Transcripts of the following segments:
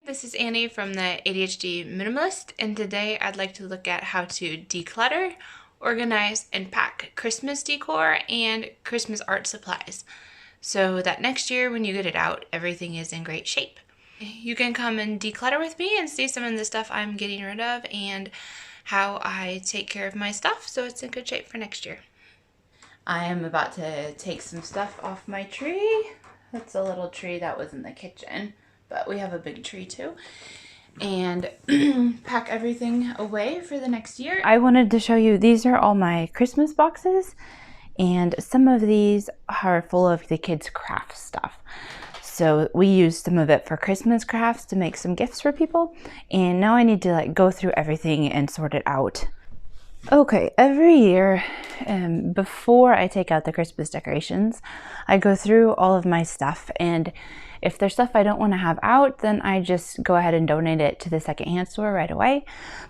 This is Annie from the ADHD Minimalist, and today I'd like to look at how to declutter, organize, and pack Christmas decor and Christmas art supplies so that next year when you get it out, everything is in great shape. You can come and declutter with me and see some of the stuff I'm getting rid of and how I take care of my stuff so it's in good shape for next year. I am about to take some stuff off my tree. That's a little tree that was in the kitchen, but we have a big tree too, and pack everything away for the next year. I wanted to show you, these are all my Christmas boxes, and some of these are full of the kids' craft stuff. So we used some of it for Christmas crafts to make some gifts for people, and now I need to go through everything and sort it out. Okay, every year before I take out the Christmas decorations, I go through all of my stuff, and if there's stuff I don't want to have out, then I just go ahead and donate it to the secondhand store right away.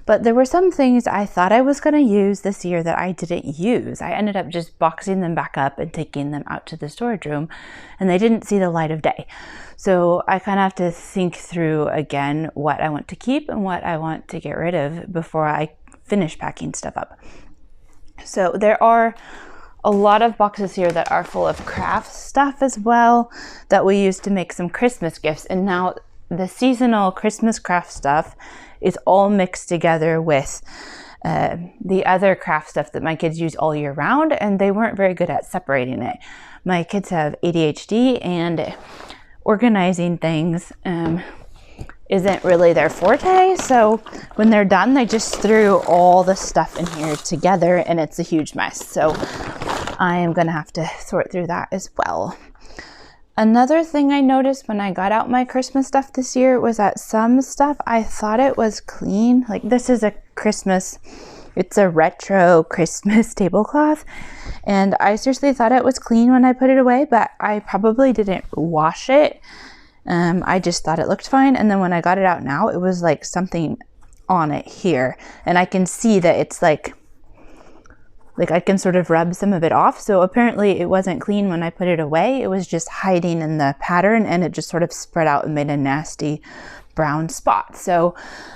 But there were some things I thought I was going to use this year that I didn't use. I ended up just boxing them back up and taking them out to the storage room, and they didn't see the light of day. So I kind of have to think through again what I want to keep and what I want to get rid of before I finish packing stuff up. So there are a lot of boxes here that are full of craft stuff as well that we used to make some Christmas gifts, and now the seasonal Christmas craft stuff is all mixed together with the other craft stuff that my kids use all year round, and they weren't very good at separating it. My kids have ADHD, and organizing things isn't really their forte, so when they're done, they just threw all the stuff in here together, and it's a huge mess. So I am gonna have to sort through that as well. Another thing I noticed when I got out my Christmas stuff this year was that some stuff I thought it was clean. Like this is it's a retro Christmas tablecloth, and I seriously thought it was clean when I put it away, but I probably didn't wash it. I just thought it looked fine, and then when I got it out now, it was like something on it here, and I can see that it's like I can sort of rub some of it off. So apparently it wasn't clean when I put it away. It was just hiding in the pattern, and it just sort of spread out and made a nasty brown spot. So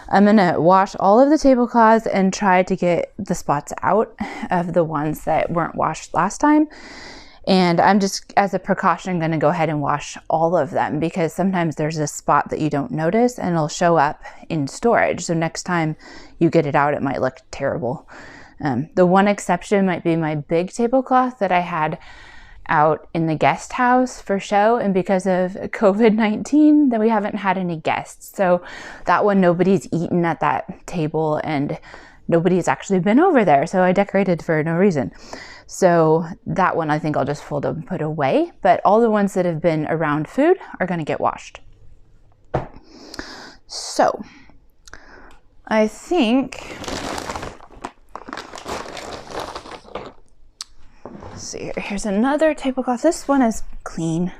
I'm gonna wash all of the tablecloths and try to get the spots out of the ones that weren't washed last time. And I'm just, as a precaution, going to go ahead and wash all of them, because sometimes there's a spot that you don't notice and it'll show up in storage. So next time you get it out, it might look terrible. The one exception might be my big tablecloth that I had out in the guest house for show, and because of COVID-19, that we haven't had any guests. So that one, nobody's eaten at that table and nobody's actually been over there. So I decorated for no reason. So that one I think I'll just fold up and put away, but all the ones that have been around food are going to get washed. So I think, let's see here. Here's another tablecloth. This one is clean.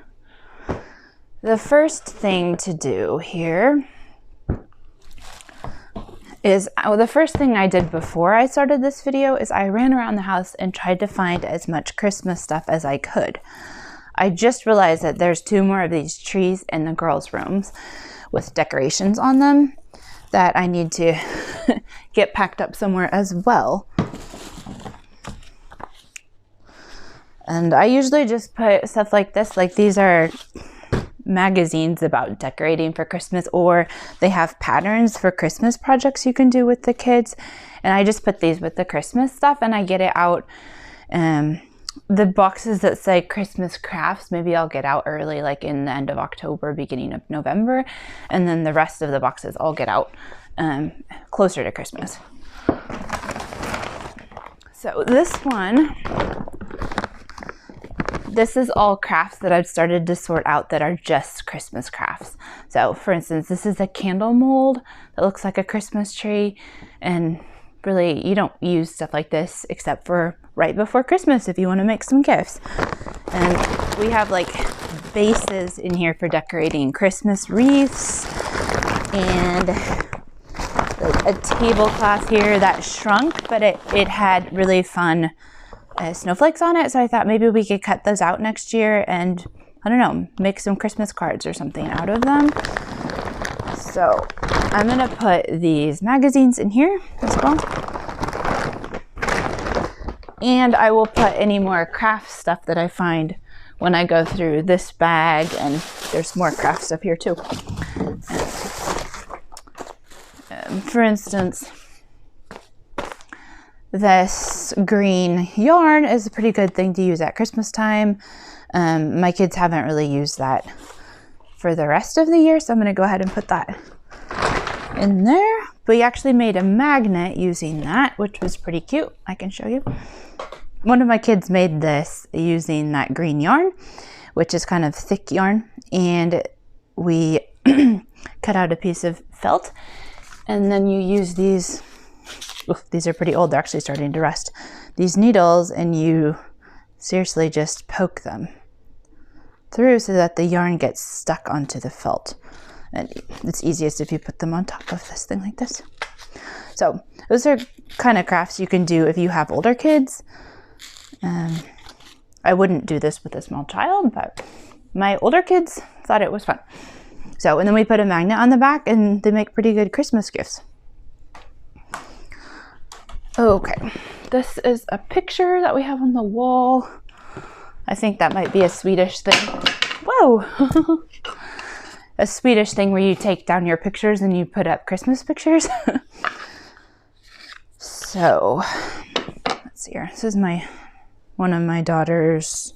The first thing to do here is, the first thing I did before I started this video is I ran around the house and tried to find as much Christmas stuff as I could. I just realized that there's 2 more of these trees in the girls' rooms with decorations on them that I need to get packed up somewhere as well. And I usually just put stuff like this, like these are magazines about decorating for Christmas, or they have patterns for Christmas projects you can do with the kids, and I just put these with the Christmas stuff, and I get it out. The boxes that say Christmas crafts, maybe I'll get out early, like in the end of October, beginning of November, and then the rest of the boxes I'll get out closer to Christmas. So this one, this is all crafts that I've started to sort out that are just Christmas crafts. So for instance, this is a candle mold that looks like a Christmas tree, and really you don't use stuff like this except for right before Christmas if you want to make some gifts. And we have like bases in here for decorating Christmas wreaths, and a tablecloth here that shrunk, but it had really fun snowflakes on it, so I thought maybe we could cut those out next year and, I don't know, make some Christmas cards or something out of them. So I'm gonna put these magazines in here as well. And I will put any more craft stuff that I find when I go through this bag, and there's more craft stuff here too. For instance, this green yarn is a pretty good thing to use at Christmas time. My kids haven't really used that for the rest of the year, so I'm going to go ahead and put that in there. We actually made a magnet using that, which was pretty cute. I can show you. One of my kids made this using that green yarn, which is kind of thick yarn, and we cut out a piece of felt, and then you use these, these are pretty old, they're actually starting to rust, these needles, and you seriously just poke them through so that the yarn gets stuck onto the felt. And it's easiest if you put them on top of this thing like this. So those are kind of crafts you can do if you have older kids. I wouldn't do this with a small child, but my older kids thought it was fun. So, and then we put a magnet on the back, and they make pretty good Christmas gifts. Okay, this is a picture that we have on the wall. I think that might be a Swedish thing. Whoa! A Swedish thing where you take down your pictures and you put up Christmas pictures. So, let's see here. This is one of my daughter's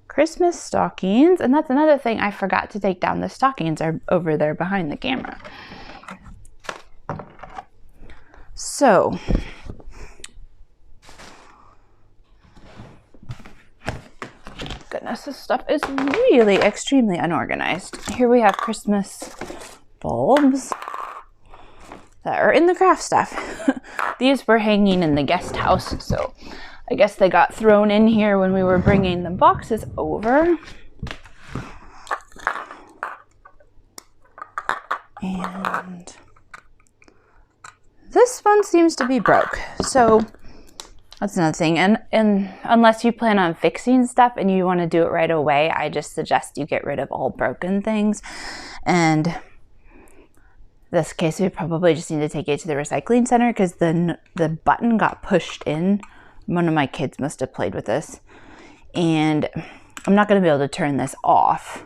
Christmas stockings, and that's another thing I forgot to take down. The stockings are over there behind the camera. So, goodness, this stuff is really extremely unorganized. Here we have Christmas bulbs that are in the craft stuff. These were hanging in the guest house, so I guess they got thrown in here when we were bringing the boxes over. And this one seems to be broke, so that's another thing. And unless you plan on fixing stuff and you want to do it right away, I just suggest you get rid of all broken things. And in this case, we probably just need to take it to the recycling center because the button got pushed in. One of my kids must have played with this, and I'm not going to be able to turn this off,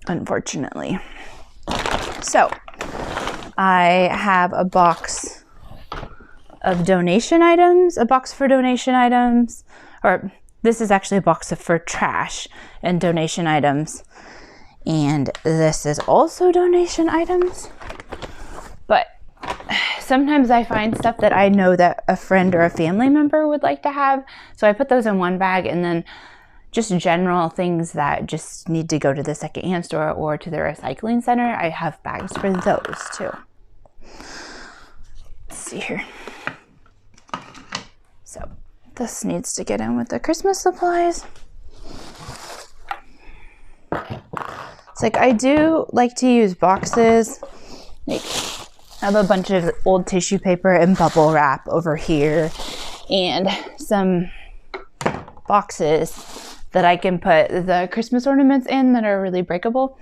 unfortunately. So I have a box of donation items, a box for donation items, or this is actually a box for trash and donation items, and this is also donation items. But sometimes I find stuff that I know that a friend or a family member would like to have, so I put those in one bag, and then just general things that just need to go to the secondhand store or to the recycling center, I have bags for those too. Let's see here. So this needs to get in with the Christmas supplies. It's like I do like to use boxes. Like, I have a bunch of old tissue paper and bubble wrap over here, and some boxes that I can put the Christmas ornaments in that are really breakable.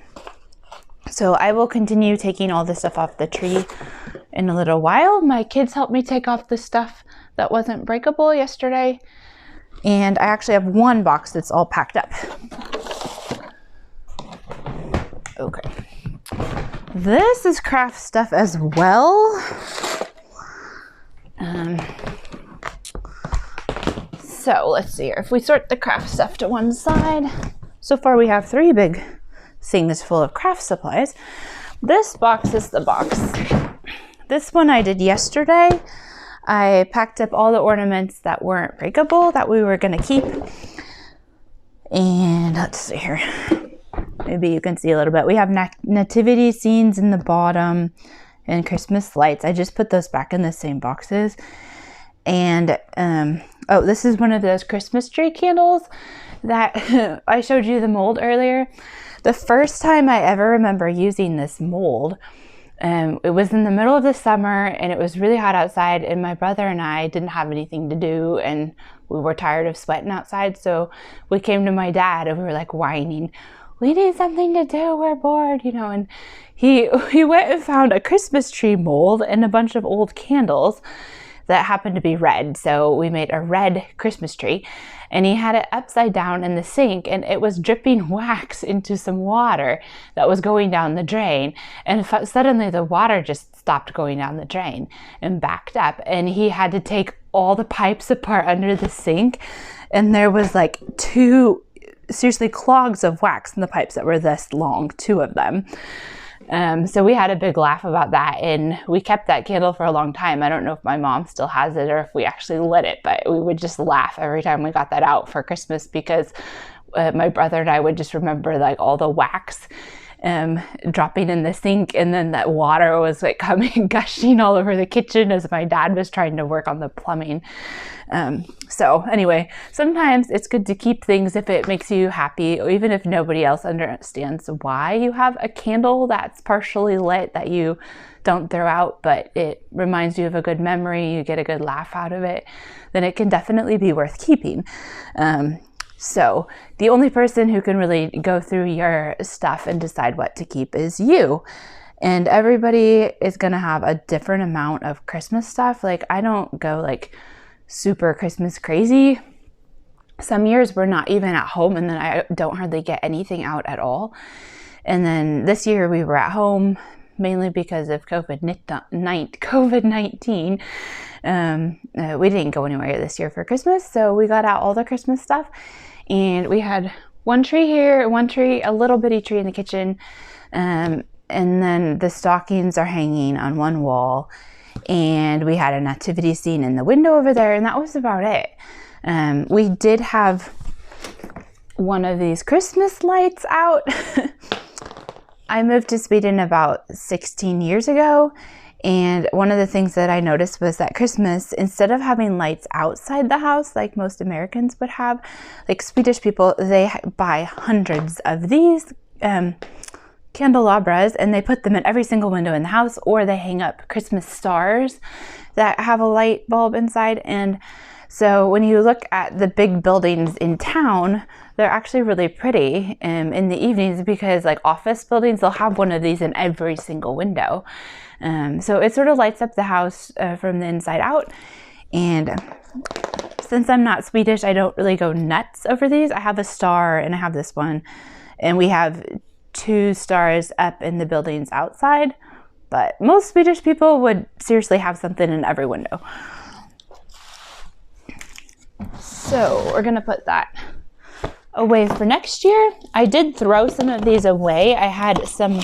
So I will continue taking all this stuff off the tree in a little while. My kids helped me take off the stuff that wasn't breakable yesterday, and I actually have one box that's all packed up. Okay. This is craft stuff as well. So let's see here. If we sort the craft stuff to one side, so far we have 3 big things full of craft supplies. This box is the box. This one I did yesterday. I packed up all the ornaments that weren't breakable that we were going to keep. And let's see here. Maybe you can see a little bit. We have nativity scenes in the bottom and Christmas lights. I just put those back in the same boxes. And, oh, this is one of those Christmas tree candles that I showed you the mold earlier. The first time I ever remember using this mold, it was in the middle of the summer and it was really hot outside, and my brother and I didn't have anything to do and we were tired of sweating outside. So we came to my dad and we were like whining, we need something to do, we're bored, you know. And he went and found a Christmas tree mold and a bunch of old candles that happened to be red. So we made a red Christmas tree, and he had it upside down in the sink, and it was dripping wax into some water that was going down the drain. And suddenly the water just stopped going down the drain and backed up, and he had to take all the pipes apart under the sink, and there was like 2 seriously clogs of wax in the pipes that were this long, 2 of them. So we had a big laugh about that, and we kept that candle for a long time. I don't know if my mom still has it or if we actually lit it, but we would just laugh every time we got that out for Christmas, because my brother and I would just remember like all the wax dropping in the sink, and then that water was like coming gushing all over the kitchen as my dad was trying to work on the plumbing. So anyway, sometimes it's good to keep things if it makes you happy, or even if nobody else understands why you have a candle that's partially lit that you don't throw out, but it reminds you of a good memory, you get a good laugh out of it, then it can definitely be worth keeping. So the only person who can really go through your stuff and decide what to keep is you. And everybody is going to have a different amount of Christmas stuff. Like, I don't go like super Christmas crazy. Some years we're not even at home, and then I don't hardly get anything out at all. And then this year we were at home mainly because of COVID-19. We didn't go anywhere this year for Christmas, so we got out all the Christmas stuff, and we had one tree here, one tree, a little bitty tree in the kitchen, and then the stockings are hanging on one wall, and we had a nativity scene in the window over there, and that was about it. We did have one of these Christmas lights out. I moved to Sweden about 16 years ago, and one of the things that I noticed was that Christmas, instead of having lights outside the house like most Americans would have, like Swedish people, they buy hundreds of these candelabras, and they put them in every single window in the house, or they hang up Christmas stars that have a light bulb inside. And so when you look at the big buildings in town, they're actually really pretty in the evenings, because like office buildings, they'll have one of these in every single window. So it sort of lights up the house from the inside out. And since I'm not Swedish, I don't really go nuts over these. I have a star, and I have this one, and we have 2 stars up in the buildings outside, but most Swedish people would seriously have something in every window. So we're gonna put that away for next year. I did throw some of these away. I had some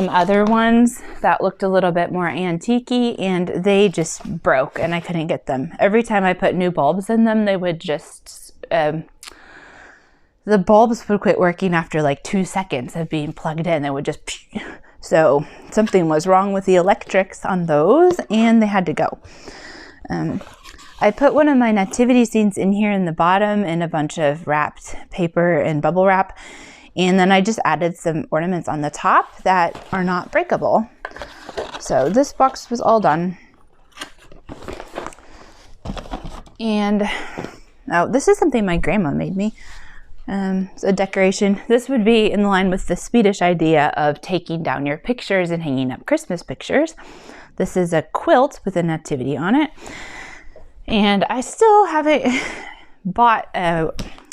other ones that looked a little bit more antique-y, and they just broke, and I couldn't get them. Every time I put new bulbs in them, they would just the bulbs would quit working after like 2 seconds of being plugged in. They would just, so something was wrong with the electrics on those, and they had to go. I put one of my nativity scenes in here in the bottom in a bunch of wrapped paper and bubble wrap, and then I just added some ornaments on the top that are not breakable. So this box was all done. And now this is something my grandma made me. So decoration. This would be in line with the Swedish idea of taking down your pictures and hanging up Christmas pictures. This is a quilt with a nativity on it. And I still haven't bought,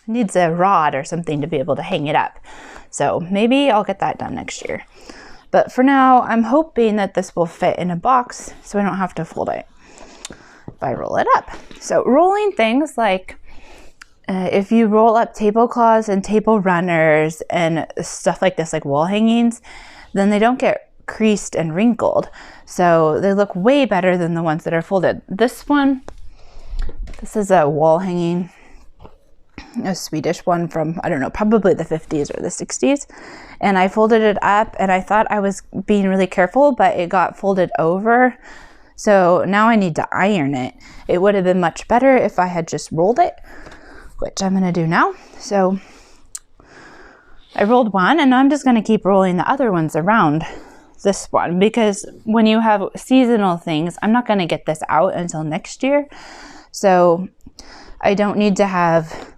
needs a rod or something to be able to hang it up. So maybe I'll get that done next year. But for now, I'm hoping that this will fit in a box so I don't have to fold it if I roll it up. So rolling things like if you roll up tablecloths and table runners and stuff like this, like wall hangings, then they don't get creased and wrinkled. So they look way better than the ones that are folded. This is a wall hanging, a Swedish one from, I don't know, probably the 50s or the 60s. And I folded it up, and I thought I was being really careful, but it got folded over. So now I need to iron it. It would have been much better if I had just rolled it, which I'm gonna do now. So I rolled one, and I'm just gonna keep rolling the other ones around this one, because when you have seasonal things, I'm not gonna get this out until next year. So I don't need to have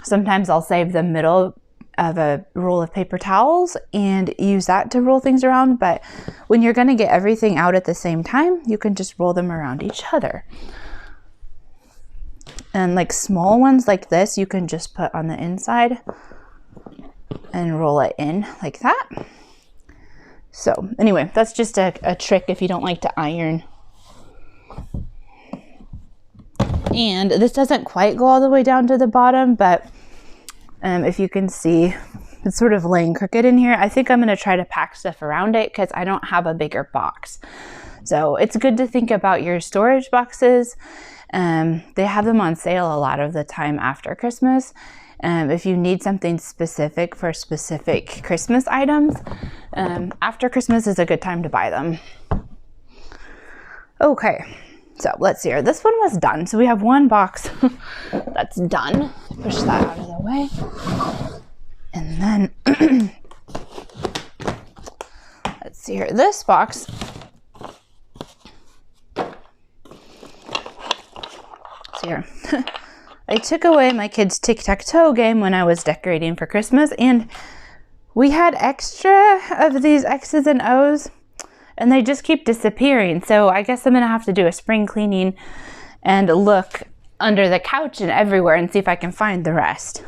Sometimes I'll save the middle of a roll of paper towels and use that to roll things around. But when you're going to get everything out at the same time, you can just roll them around each other. And like small ones like this, you can just put on the inside and roll it in like that. So anyway, that's just a trick if you don't like to iron. And this doesn't quite go all the way down to the bottom, but if you can see, it's sort of laying crooked in here. I think I'm going to try to pack stuff around it because I don't have a bigger box. So it's good to think about your storage boxes. They have them on sale a lot of the time after Christmas. If you need something specific for specific Christmas items, after Christmas is a good time to buy them. Okay, so let's see here. This one was done. So we have one box that's done. Push that out of the way. And then, let's see here. This box, let's see here. I took away my kids' tic-tac-toe game when I was decorating for Christmas, and we had extra of these X's and O's, and they just keep disappearing. So I guess I'm gonna have to do a spring cleaning and look under the couch and everywhere and see if I can find the rest.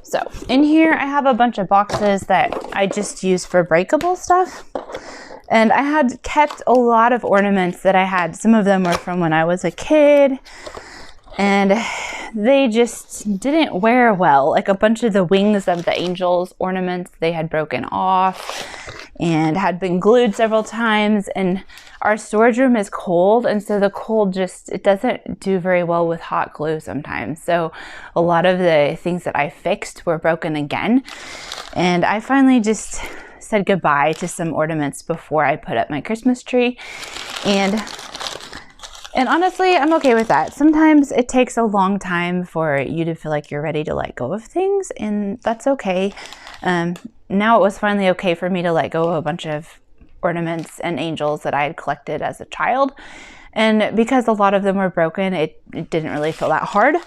So in here I have a bunch of boxes that I just use for breakable stuff. And I had kept a lot of ornaments that I had. Some of them were from when I was a kid, and they just didn't wear well. Like a bunch of the wings of the angels ornaments, they had broken off and had been glued several times. And our storage room is cold, and so the cold it doesn't do very well with hot glue sometimes. So a lot of the things that I fixed were broken again. And I finally just said goodbye to some ornaments before I put up my Christmas tree. And honestly, I'm okay with that. Sometimes it takes a long time for you to feel like you're ready to let go of things, and that's okay. Now it was finally okay for me to let go of a bunch of ornaments and angels that I had collected as a child. And because a lot of them were broken, it didn't really feel that hard.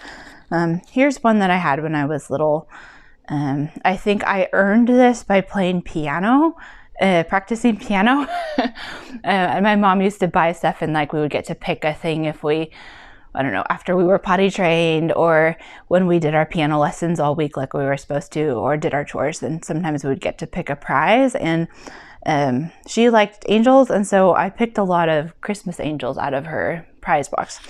Here's one that I had when I was little. I think I earned this by playing piano, practicing piano. And my mom used to buy stuff, and like we would get to pick a thing if we, I don't know, after we were potty trained, or when we did our piano lessons all week like we were supposed to, or did our chores, then sometimes we would get to pick a prize. And she liked angels, and so I picked a lot of Christmas angels out of her prize box.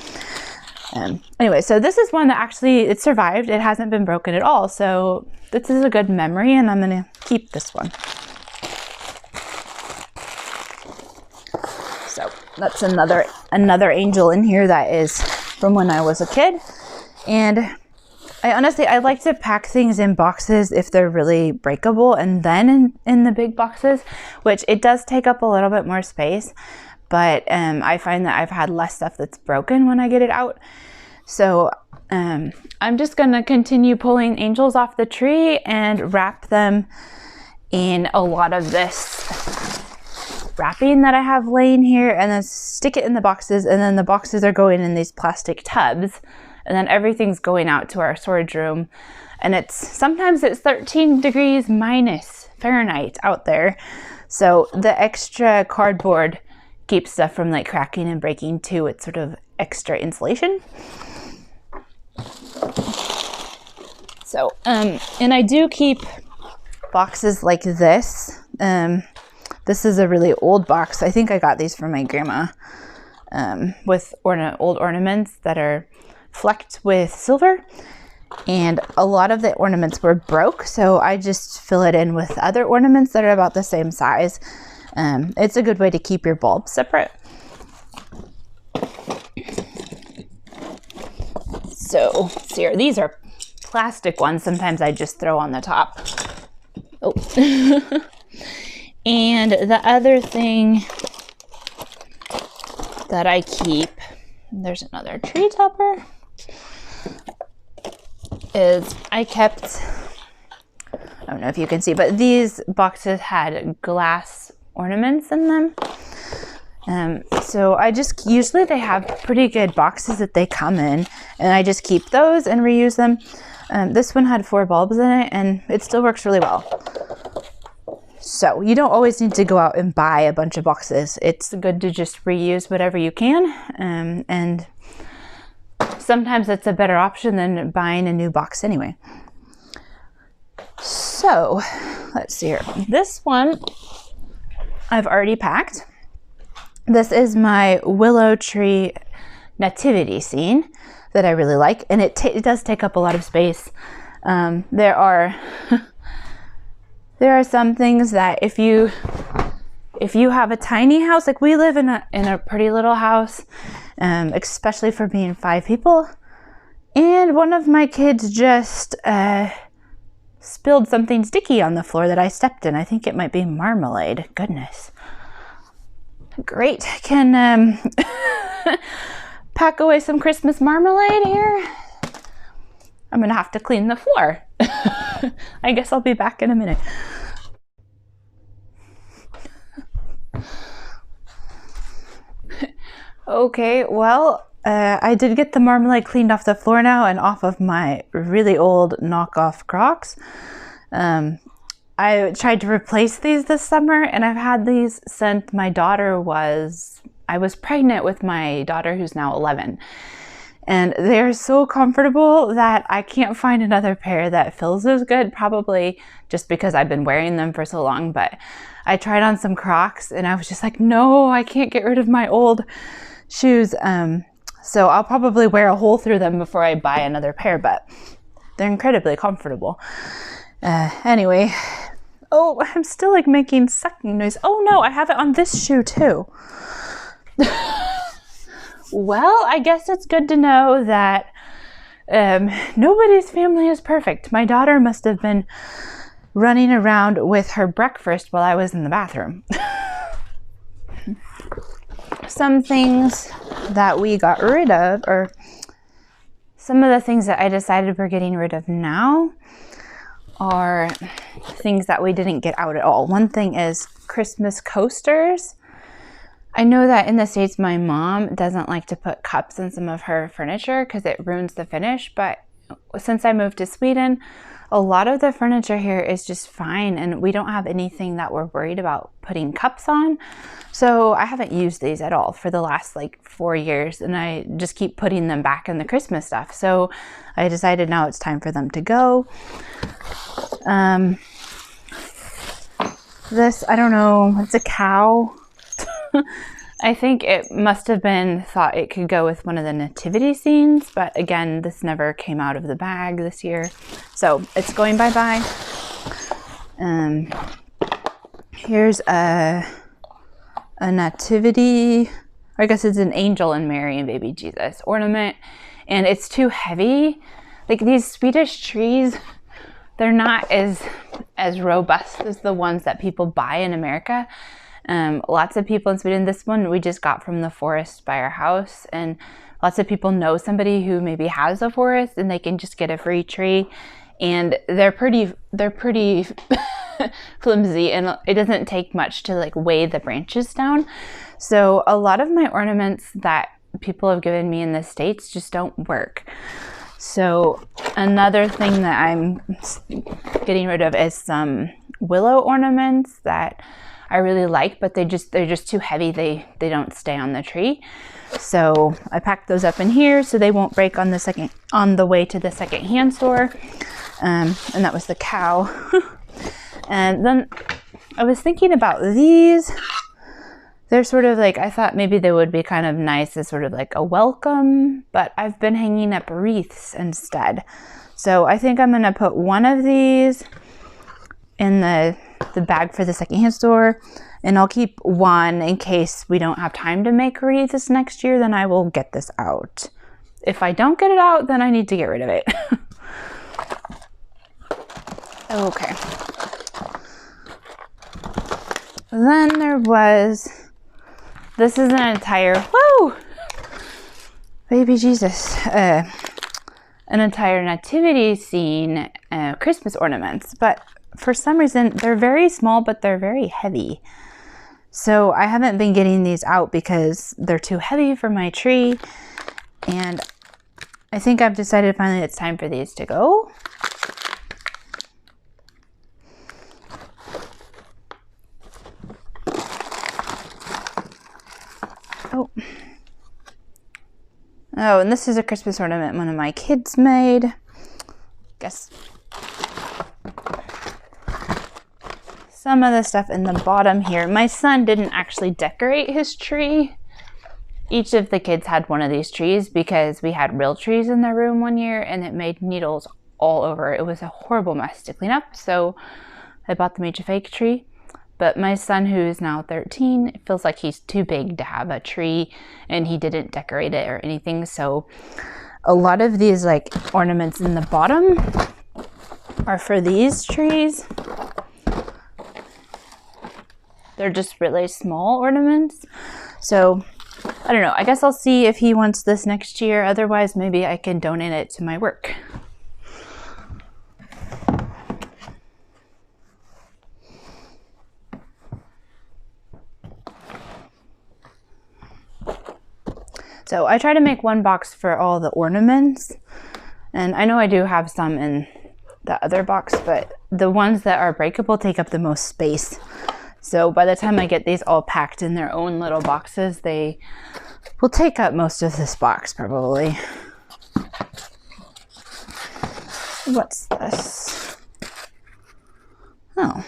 Anyway, so this is one that actually, it survived. It hasn't been broken at all. So this is a good memory, and I'm going to keep this one. So that's another angel in here that is from when I was a kid. And I like to pack things in boxes if they're really breakable, and then in the big boxes, which it does take up a little bit more space. But I find that I've had less stuff that's broken when I get it out. So I'm just going to continue pulling angels off the tree and wrap them in a lot of this wrapping that I have laying here, and then stick it in the boxes, and then the boxes are going in these plastic tubs, and then everything's going out to our storage room. And sometimes it's 13 degrees minus Fahrenheit out there. So the extra cardboard keeps stuff from like cracking and breaking too. It's sort of extra insulation. So, and I do keep boxes like this. This is a really old box. I think I got these from my grandma, with old ornaments that are flecked with silver. And a lot of the ornaments were broke, so I just fill it in with other ornaments that are about the same size. It's a good way to keep your bulbs separate. So here, these are plastic ones. Sometimes I just throw on the top. Oh. And the other thing that I keep, there's another tree topper, is I kept, I don't know if you can see, but these boxes had glass ornaments in them. So I just, usually they have pretty good boxes that they come in, and I just keep those and reuse them. This one had 4 bulbs in it, and it still works really well. So you don't always need to go out and buy a bunch of boxes. It's good to just reuse whatever you can. And sometimes it's a better option than buying a new box anyway. So let's see here. This one I've already packed. This is my willow tree nativity scene that I really like, and it does take up a lot of space. There are some things that if you have a tiny house, like we live in a pretty little house, especially for being 5 people, and one of my kids just spilled something sticky on the floor that I stepped in. I think it might be marmalade. Goodness. Great. Can pack away some Christmas marmalade here. I'm gonna have to clean the floor. I guess I'll be back in a minute. Okay, well, I did get the marmalade cleaned off the floor now and off of my really old knockoff Crocs. I tried to replace these this summer, and I've had these since I was pregnant with my daughter, who's now 11. And they're so comfortable that I can't find another pair that feels as good, probably just because I've been wearing them for so long. But I tried on some Crocs and I was just like, no, I can't get rid of my old shoes. So I'll probably wear a hole through them before I buy another pair, but they're incredibly comfortable. Anyway, oh, I'm still like making sucking noise. Oh no, I have it on this shoe too. Well, I guess it's good to know that nobody's family is perfect. My daughter must have been running around with her breakfast while I was in the bathroom. Some things that we got rid of, or some of the things that I decided we're getting rid of now, are things that we didn't get out at all. One thing is Christmas coasters. I know that in the States, my mom doesn't like to put cups in some of her furniture because it ruins the finish. But since I moved to Sweden, a lot of the furniture here is just fine, and we don't have anything that we're worried about putting cups on. So I haven't used these at all for the last like 4 years, and I just keep putting them back in the Christmas stuff. So I decided now it's time for them to go. This, I don't know, it's a cow. I think it must have been thought it could go with one of the nativity scenes, but again, this never came out of the bag this year. So it's going bye-bye. Here's a nativity, or I guess it's an angel and Mary and baby Jesus ornament, and it's too heavy. Like these Swedish trees, they're not as robust as the ones that people buy in America. Lots of people in Sweden, this one we just got from the forest by our house, and lots of people know somebody who maybe has a forest and they can just get a free tree, and they're pretty flimsy, and it doesn't take much to like weigh the branches down. So a lot of my ornaments that people have given me in the States just don't work. So another thing that I'm getting rid of is some willow ornaments that I really like, but they're just too heavy. They don't stay on the tree. So I packed those up in here so they won't break on the way to the second-hand store. And that was the cow. And then I was thinking about these. They're sort of like, I thought maybe they would be kind of nice as sort of like a welcome, but I've been hanging up wreaths instead. So I think I'm gonna put one of these in the bag for the secondhand store, and I'll keep one in case we don't have time to make wreaths next year. Then I will get this out. If I don't get it out, then I need to get rid of it. Okay. Then there was, this is an entire, whoa, baby Jesus, an entire nativity scene, Christmas ornaments, but for some reason they're very small, but they're very heavy. So I haven't been getting these out because they're too heavy for my tree. And I think I've decided finally it's time for these to go. Oh, and this is a Christmas ornament one of my kids made. Guess some of the stuff in the bottom here. My son didn't actually decorate his tree. Each of the kids had one of these trees because we had real trees in their room one year and it made needles all over. It was a horrible mess to clean up, so I bought them each a fake tree. But my son, who is now 13, feels like he's too big to have a tree and he didn't decorate it or anything. So a lot of these like ornaments in the bottom are for these trees. They're just really small ornaments. So I don't know. I guess I'll see if he wants this next year. Otherwise, maybe I can donate it to my work. So I try to make one box for all the ornaments, and I know I do have some in the other box, but the ones that are breakable take up the most space. So by the time I get these all packed in their own little boxes, they will take up most of this box probably. What's this? Oh.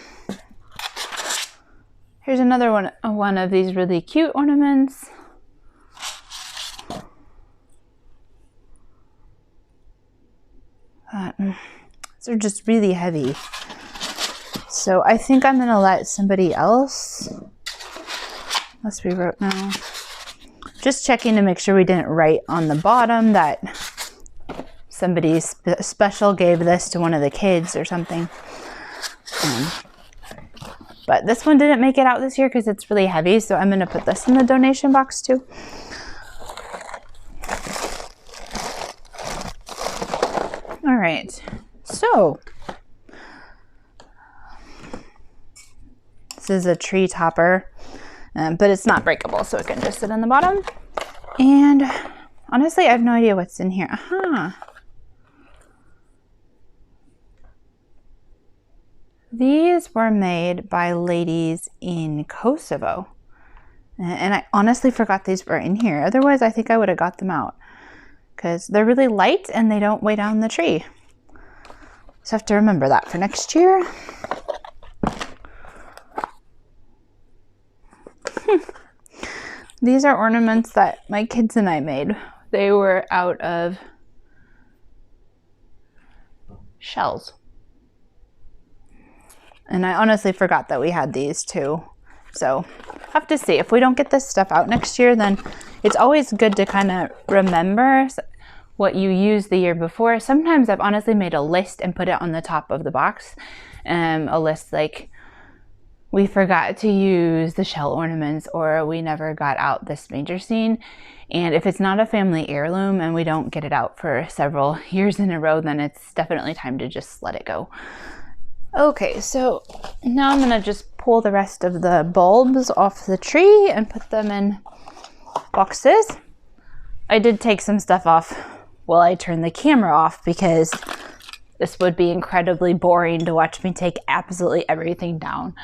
Here's another one of these really cute ornaments. They're just really heavy. So I think I'm gonna let somebody else, unless we wrote now. Just checking to make sure we didn't write on the bottom that somebody special gave this to one of the kids or something. But this one didn't make it out this year because it's really heavy, so I'm gonna put this in the donation box too. All right, so this is a tree topper, but it's not breakable, so it can just sit on the bottom. And honestly, I have no idea what's in here. These were made by ladies in Kosovo. And I honestly forgot these were in here. Otherwise, I think I would have got them out because they're really light and they don't weigh down the tree. So I have to remember that for next year. These are ornaments that my kids and I made. They were out of shells. And I honestly forgot that we had these too. So have to see. If we don't get this stuff out next year, then it's always good to kind of remember what you used the year before. Sometimes I've honestly made a list and put it on the top of the box. A list like, we forgot to use the shell ornaments, or we never got out this manger scene. And if it's not a family heirloom and we don't get it out for several years in a row, then it's definitely time to just let it go. Okay, so now I'm gonna just pull the rest of the bulbs off the tree and put them in boxes. I did take some stuff off while I turned the camera off because this would be incredibly boring to watch me take absolutely everything down.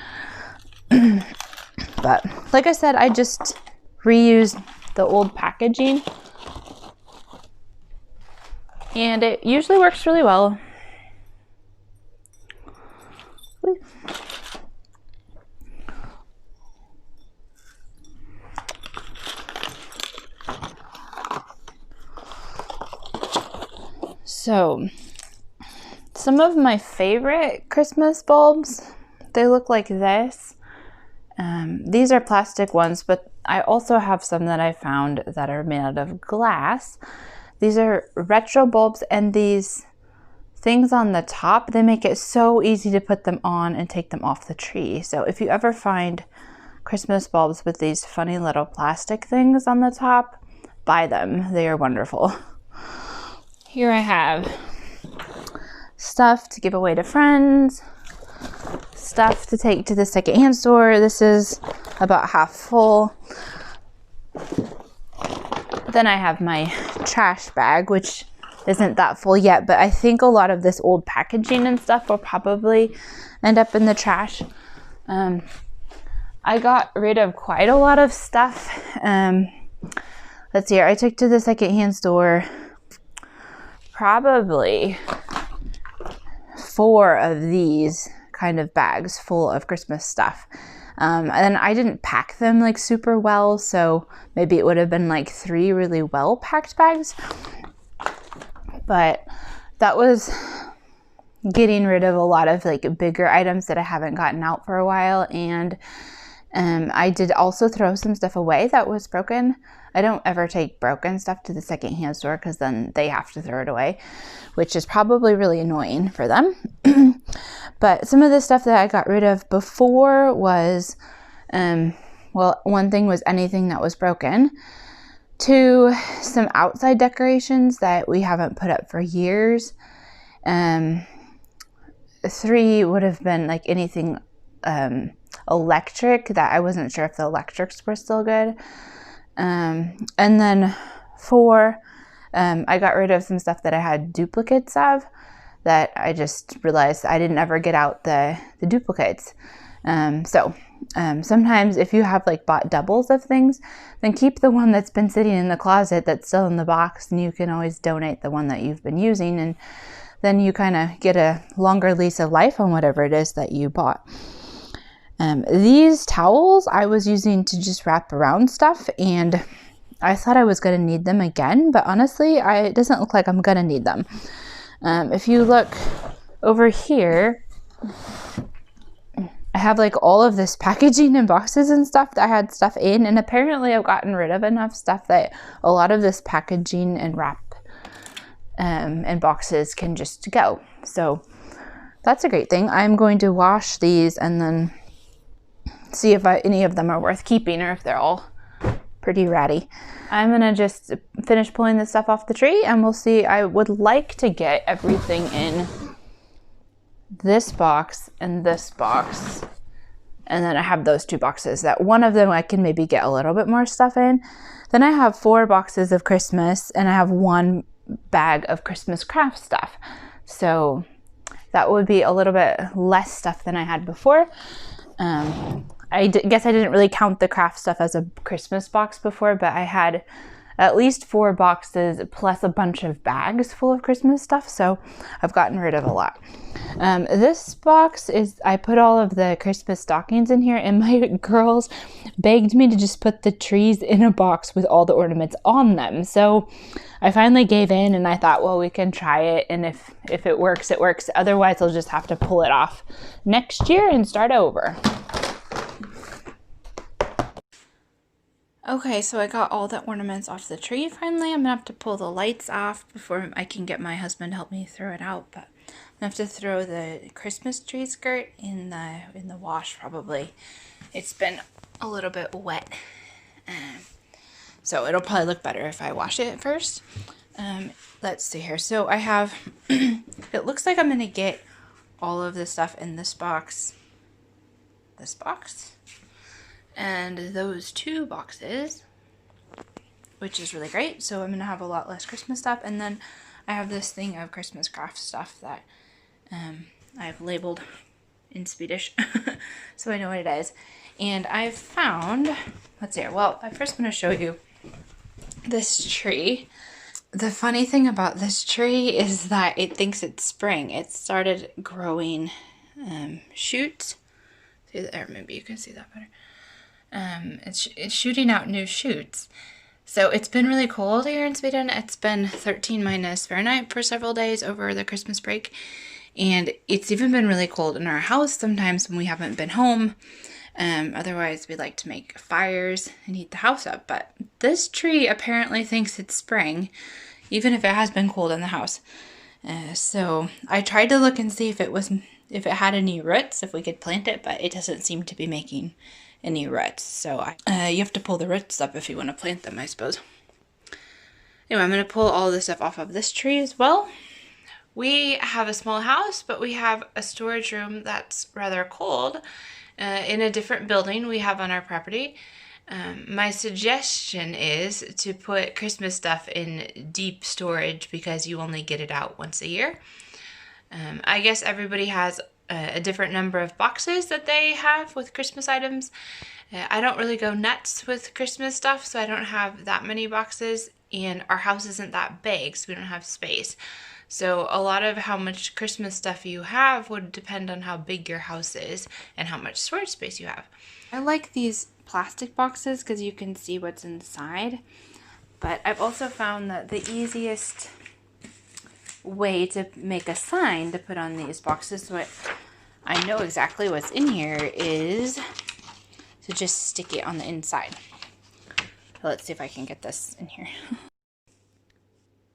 But like I said, I just reused the old packaging and it usually works really well. So some of my favorite Christmas bulbs, they look like this. These are plastic ones, but I also have some that I found that are made out of glass. These are retro bulbs, and these things on the top, they make it so easy to put them on and take them off the tree. So if you ever find Christmas bulbs with these funny little plastic things on the top, buy them. They are wonderful. Here I have stuff to give away to friends, stuff to take to the secondhand store. This is about half full. Then I have my trash bag, which isn't that full yet, but I think a lot of this old packaging and stuff will probably end up in the trash. I got rid of quite a lot of stuff. Let's see here. I took to the secondhand store probably 4 of these kind of bags full of Christmas stuff. And I didn't pack them like super well, so maybe it would have been like 3 really well packed bags. But that was getting rid of a lot of like bigger items that I haven't gotten out for a while. And I did also throw some stuff away that was broken. I don't ever take broken stuff to the secondhand store because then they have to throw it away, which is probably really annoying for them. But some of the stuff that I got rid of before was, well, one thing was anything that was broken. 2, some outside decorations that we haven't put up for years. 3 would have been like anything electric that I wasn't sure if the electrics were still good. And then 4, I got rid of some stuff that I had duplicates of that I just realized I didn't ever get out the duplicates. Sometimes if you have like bought doubles of things, then keep the one that's been sitting in the closet that's still in the box, and you can always donate the one that you've been using, and then you kind of get a longer lease of life on whatever it is that you bought. These towels I was using to just wrap around stuff, and I thought I was going to need them again, but honestly, it doesn't look like I'm going to need them. If you look over here, I have like all of this packaging and boxes and stuff that I had stuff in, and apparently I've gotten rid of enough stuff that a lot of this packaging and wrap and boxes can just go. So that's a great thing. I'm going to wash these and then see if any of them are worth keeping or if they're all pretty ratty. I'm gonna just finish pulling this stuff off the tree and we'll see. I would like to get everything in this box and this box, and then I have those 2 boxes that one of them I can maybe get a little bit more stuff in. Then I have 4 boxes of Christmas, and I have 1 bag of Christmas craft stuff, so that would be a little bit less stuff than I had before. I guess I didn't really count the craft stuff as a Christmas box before, but I had at least 4 boxes plus a bunch of bags full of Christmas stuff, so I've gotten rid of a lot. This box is, I put all of the Christmas stockings in here, and my girls begged me to just put the trees in a box with all the ornaments on them. So I finally gave in, and I thought, well, we can try it, and if it works, it works. Otherwise, I'll just have to pull it off next year and start over. Okay, so I got all the ornaments off the tree finally. I'm gonna have to pull the lights off before I can get my husband to help me throw it out, but I'm gonna have to throw the Christmas tree skirt in the wash probably. It's been a little bit wet, so it'll probably look better if I wash it first. Let's see here. So I have, it looks like I'm gonna get all of the stuff in this box, and those 2 boxes, which is really great. So I'm gonna have a lot less Christmas stuff, and then I have this thing of Christmas craft stuff that I've labeled in Swedish so I know what it is. And I've found, let's see here. Well, I'm first gonna show you this tree. The funny thing about this tree is that it thinks it's spring. It started growing shoots. See there, maybe you can see that better. It's shooting out new shoots. So it's been really cold here in Sweden. It's been 13 minus Fahrenheit for several days over the Christmas break. And it's even been really cold in our house sometimes when we haven't been home. Otherwise, we like to make fires and heat the house up. But this tree apparently thinks it's spring, even if it has been cold in the house. So I tried to look and see if it had any roots, if we could plant it, but it doesn't seem to be making any roots. So you have to pull the roots up if you want to plant them, I suppose. Anyway, I'm going to pull all this stuff off of this tree as well. We have a small house, but we have a storage room that's rather cold in a different building we have on our property. My suggestion is to put Christmas stuff in deep storage because you only get it out once a year. I guess everybody has a different number of boxes that they have with Christmas items. I don't really go nuts with Christmas stuff, so I don't have that many boxes, and our house isn't that big, so we don't have space. So a lot of how much Christmas stuff you have would depend on how big your house is and how much storage space you have. I like these plastic boxes because you can see what's inside, but I've also found that the easiest way to make a sign to put on these boxes so I know exactly what's in here is to just stick it on the inside. So let's see if I can get this in here.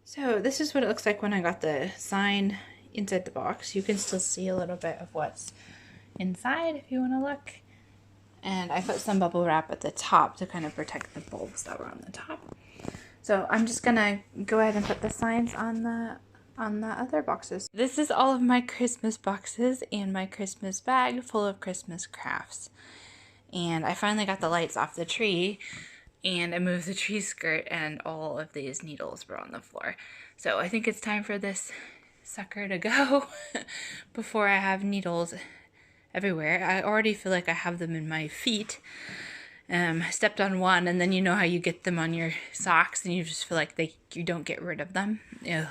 So this is what it looks like when I got the sign inside the box. You can still see a little bit of what's inside if you want to look. And I put some bubble wrap at the top to kind of protect the bulbs that were on the top. So I'm just gonna go ahead and put the signs on the other boxes. This is all of my Christmas boxes and my Christmas bag full of Christmas crafts. And I finally got the lights off the tree, and I moved the tree skirt, and all of these needles were on the floor. So I think it's time for this sucker to go before I have needles everywhere. I already feel like I have them in my feet. I stepped on one, and then you know how you get them on your socks, and you just feel like you don't get rid of them. Ugh.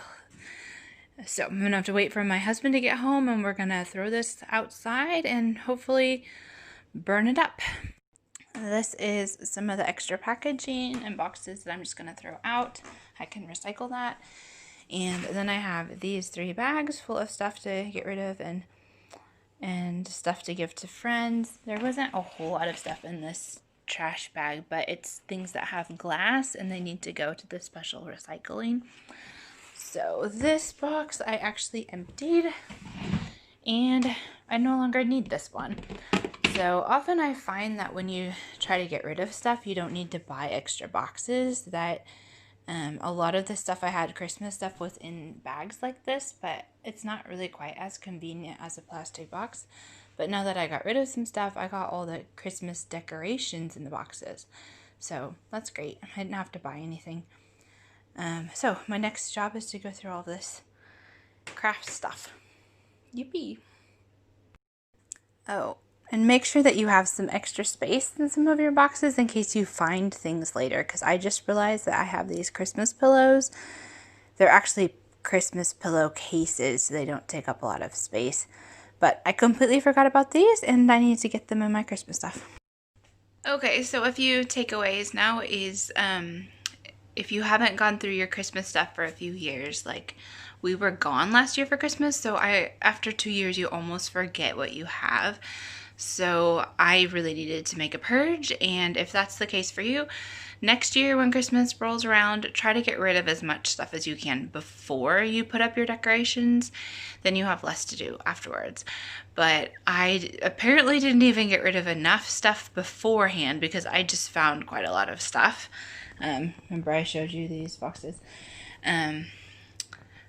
So I'm gonna have to wait for my husband to get home, and we're gonna throw this outside and hopefully burn it up. This is some of the extra packaging and boxes that I'm just going to throw out. I can recycle that. And then I have these 3 bags full of stuff to get rid of and stuff to give to friends. There wasn't a whole lot of stuff in this trash bag, but it's things that have glass and they need to go to the special recycling. So this box I actually emptied, and I no longer need this one. So often I find that when you try to get rid of stuff, you don't need to buy extra boxes. That a lot of the stuff I had Christmas stuff was in bags like this, but it's not really quite as convenient as a plastic box. But now that I got rid of some stuff, I got all the Christmas decorations in the boxes. So that's great. I didn't have to buy anything. So my next job is to go through all this craft stuff. Yippee. Oh. And make sure that you have some extra space in some of your boxes in case you find things later. Because I just realized that I have these Christmas pillows. They're actually Christmas pillow cases, so they don't take up a lot of space. But I completely forgot about these, and I need to get them in my Christmas stuff. Okay, so a few takeaways now is if you haven't gone through your Christmas stuff for a few years, like we were gone last year for Christmas, so after 2 years you almost forget what you have. So I really needed to make a purge, and if that's the case for you, next year when Christmas rolls around, try to get rid of as much stuff as you can before you put up your decorations. Then you have less to do afterwards. But I apparently didn't even get rid of enough stuff beforehand because I just found quite a lot of stuff. Remember I showed you these boxes.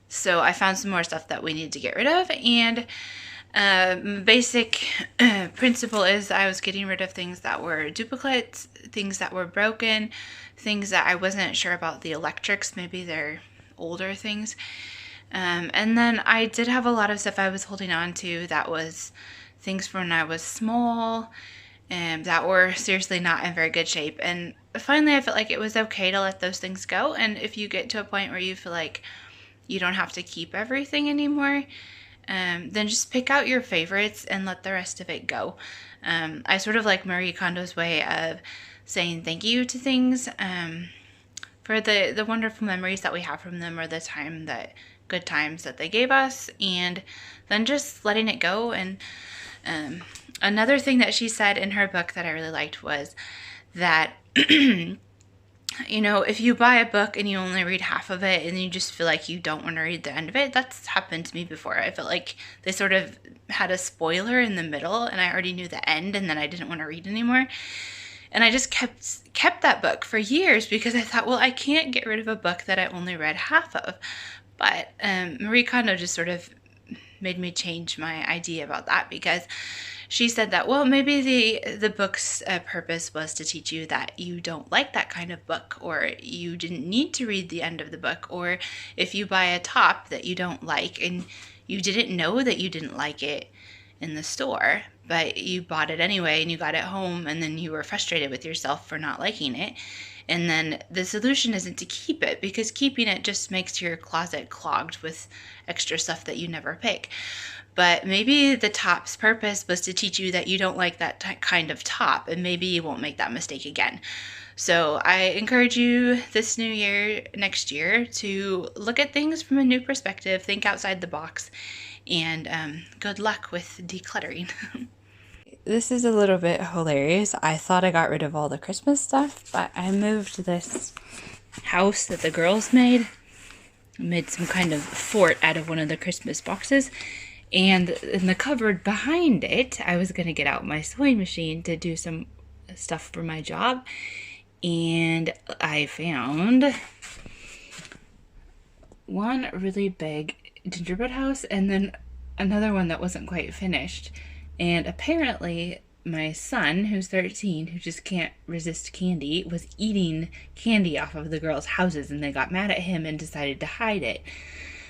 So I found some more stuff that we need to get rid of, and basic principle is I was getting rid of things that were duplicates, things that were broken, things that I wasn't sure about the electrics, maybe they're older things. And then I did have a lot of stuff I was holding on to that was things from when I was small and that were seriously not in very good shape. And finally I felt like it was okay to let those things go. And if you get to a point where you feel like you don't have to keep everything anymore, then just pick out your favorites and let the rest of it go. I sort of like Marie Kondo's way of saying thank you to things for the wonderful memories that we have from them, or the good times that they gave us, and then just letting it go. And another thing that she said in her book that I really liked was that you know, if you buy a book and you only read half of it and you just feel like you don't want to read the end of it, that's happened to me before. I felt like they sort of had a spoiler in the middle and I already knew the end, and then I didn't want to read anymore. And I just kept that book for years because I thought, well, I can't get rid of a book that I only read half of. But Marie Kondo just sort of made me change my idea about that, because she said that, well, maybe the book's purpose was to teach you that you don't like that kind of book, or you didn't need to read the end of the book, or if you buy a top that you don't like and you didn't know that you didn't like it in the store, but you bought it anyway and you got it home, and then you were frustrated with yourself for not liking it. And then the solution isn't to keep it, because keeping it just makes your closet clogged with extra stuff that you never pick. But maybe the top's purpose was to teach you that you don't like that kind of top, and maybe you won't make that mistake again. So I encourage you this new year, next year, to look at things from a new perspective, think outside the box, and good luck with decluttering. This is a little bit hilarious. I thought I got rid of all the Christmas stuff, but I moved this house that the girls made some kind of fort out of one of the Christmas boxes. And in the cupboard behind it, I was going to get out my sewing machine to do some stuff for my job. And I found one really big gingerbread house and then another one that wasn't quite finished. And apparently my son, who's 13, who just can't resist candy, was eating candy off of the girls' houses, and they got mad at him and decided to hide it.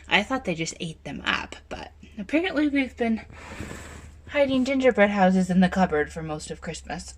I thought they just ate them up, but apparently we've been hiding gingerbread houses in the cupboard for most of Christmas.